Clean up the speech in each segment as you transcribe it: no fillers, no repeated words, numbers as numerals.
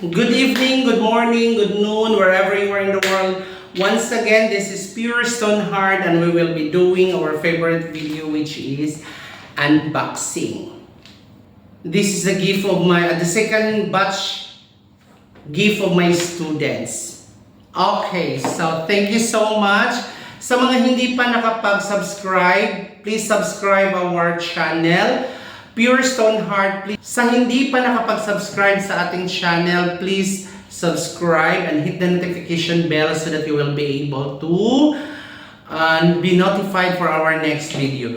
Good evening, good morning, good noon, wherever you are in the world. Once again, this is Pure Stone Heart and we will be doing our favorite video which is unboxing. This is a gift of the second batch gift of my students. Okay, so thank you so much. Sa mga hindi pa nakapag-subscribe, please subscribe our channel. Pure Stone Heart, please. Sa hindi pa nakapag-subscribe sa ating channel, please subscribe and hit the notification bell so that you will be able to be notified for our next video.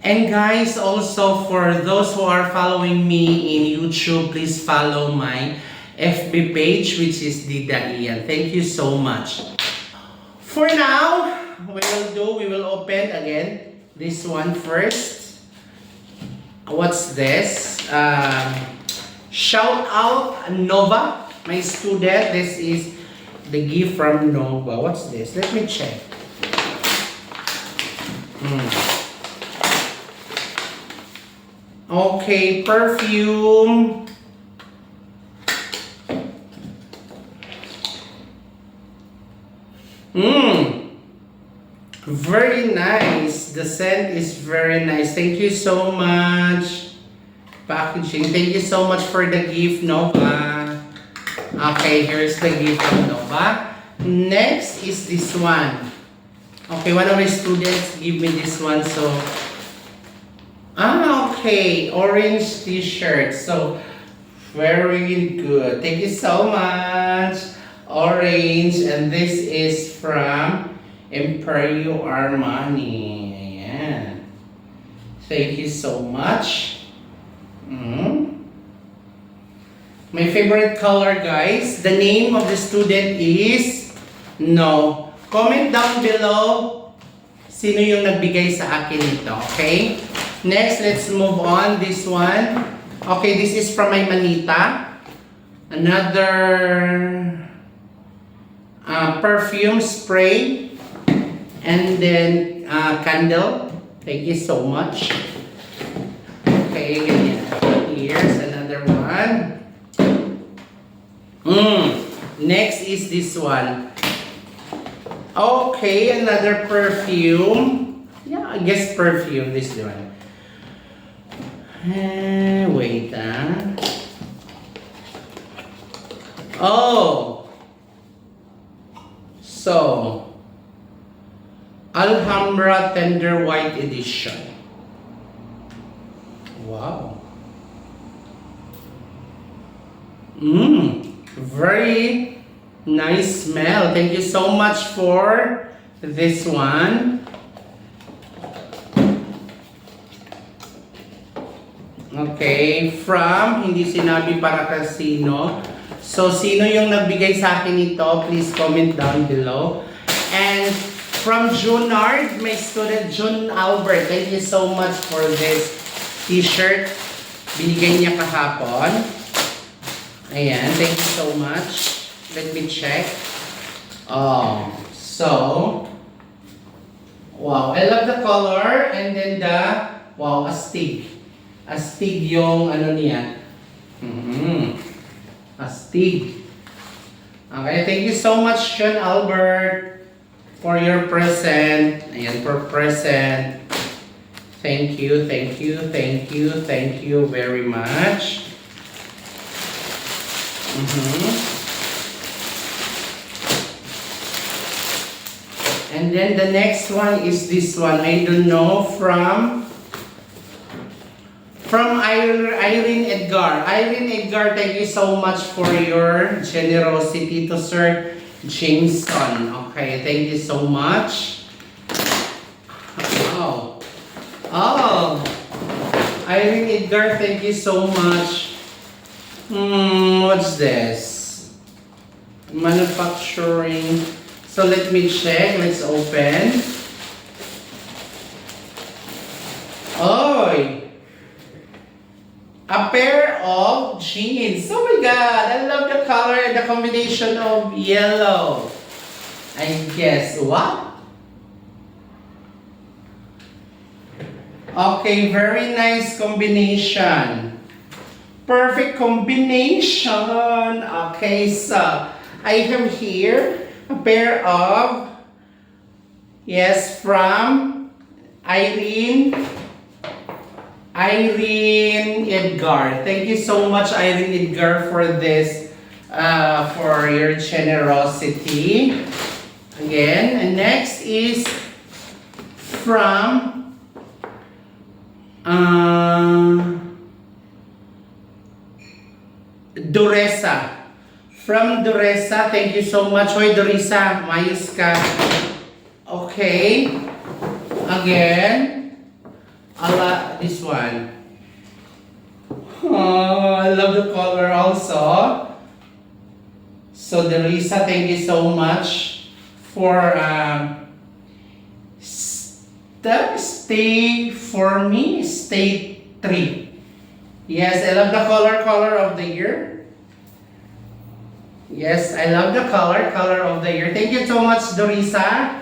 And guys, also for those who are following me in YouTube, please follow my FB page which is Dida Ian. Thank you so much. For now, we will open again this one first. What's this? Shout out Nova, my student. This is the gift from Nova. What's this? Let me check. Okay, perfume. Very nice. The scent is very nice. Thank you so much. Packaging. Thank you so much for the gift, Nova. Okay, here's the gift from Nova. Next is this one. Okay, one of my students give me this one. So, okay. Orange t-shirt. So, very good. Thank you so much. Orange. And this is from Imperio Armani. Ayan. Thank you so much. My favorite color, guys. The name of the student is no. Comment down below sino yung nagbigay sa akin nito. Okay? Next, let's move on. This one. Okay, this is from my manita. Another perfume spray. And then, candle. Thank you so much. Okay, ganyan. Here's another one. Next is this one. Okay, another perfume. Yeah, I guess perfume, this one. Wait, Oh. So, Alhambra Tender White Edition. Wow. Very nice smell. Thank you so much for this one. Okay, from hindi sinabi para kasino. So, sino yung nagbigay sa akin ito? Please comment down below. And from Junard, my student Jun Albert. Thank you so much for this t-shirt. Binigay niya kahapon. Ayan, thank you so much. Let me check. So, wow, I love the color. And then astig. Astig yung ano niya. Astig. Okay, thank you so much, Jun Albert, for your present. Ayan, for present. Thank you, thank you, thank you, thank you very much. And then the next one is this one. I don't know, from Irene Edgar. Irene Edgar, thank you so much for your generosity to Sir Jameson. Okay, thank you so much. Irene Edgar, thank you so much. What's this? Manufacturing. So let me check. Let's open. A pair of jeans. Oh my god, I love the color and the combination of yellow. I guess what? Okay, very nice combination. Perfect combination. Okay, so I have here a pair of, yes, from Irene Edgar. Thank you so much, Irene Edgar, for this, for your generosity. Again, and next is from Duresa. From Duresa, thank you so much. Hoy, Duresa, mayos ka. Okay. Again, this one. Oh, I love the color also. So, Duresa, thank you so much for stay for me, stay 3. Yes, I love the color of the year. Yes, I love the color of the year. Thank you so much, Dorisa.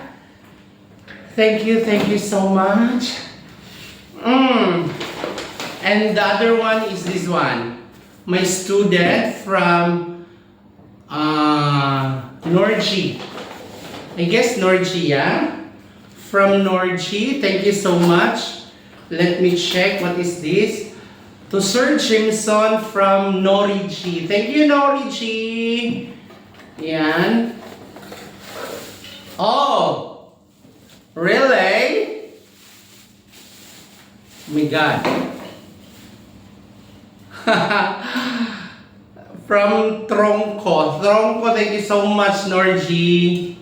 Thank you so much. And the other one is this one. My student from Norgy. I guess Norgy, yeah? From Norgy, thank you so much. Let me check, what is this? To Sir Jimson from Norigi. Thank you, Norigi. Yan. Oh, really? Oh my God. From Tronco. Tronco, thank you so much, Norgi.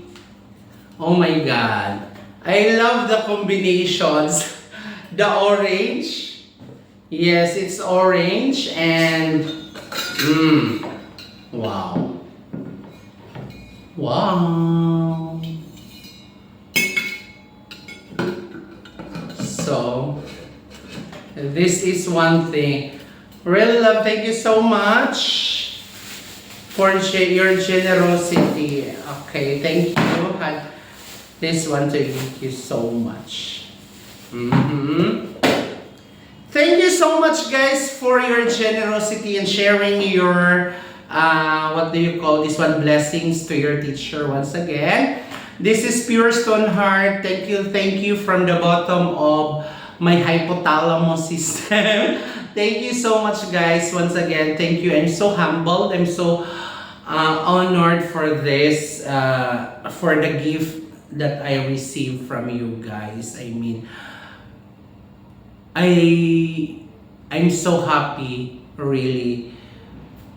Oh my God. I love the combinations. The orange. Yes, it's orange and wow. Wow. So this is one thing. Really love, thank you so much for your generosity. Okay, thank you. This one to thank you so much. Thank you so much, guys, for your generosity and sharing your what do you call this one, blessings to your teacher once again. This is Pure Stone Heart. Thank you from the bottom of my hypothalamus system. Thank you so much, guys, once again. Thank you. I'm so humbled. I'm so honored for this, for the gift that I received from you guys. I mean, I'm so happy, really,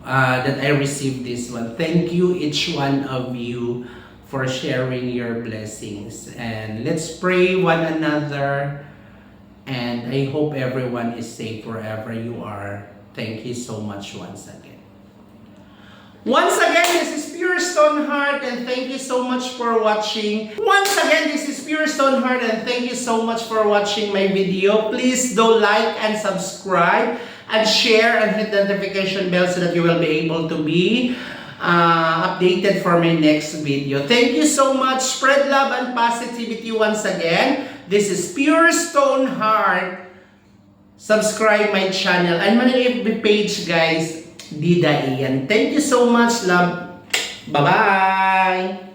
that I received this one. Thank you, each one of you, for sharing your blessings. And let's pray one another. And I hope everyone is safe wherever you are. Thank you so much once again. Once again, this is Pure Stone Heart, and thank you so much for watching. Once again, this is Pure Stone Heart, and thank you so much for watching my video. Please do like and subscribe and share and hit the notification bell so that you will be able to be updated for my next video. Thank you so much. Spread love and positivity once again. This is Pure Stone Heart. Subscribe my channel and my FB page, guys. Dida Ian. Thank you so much, love. Bye-bye.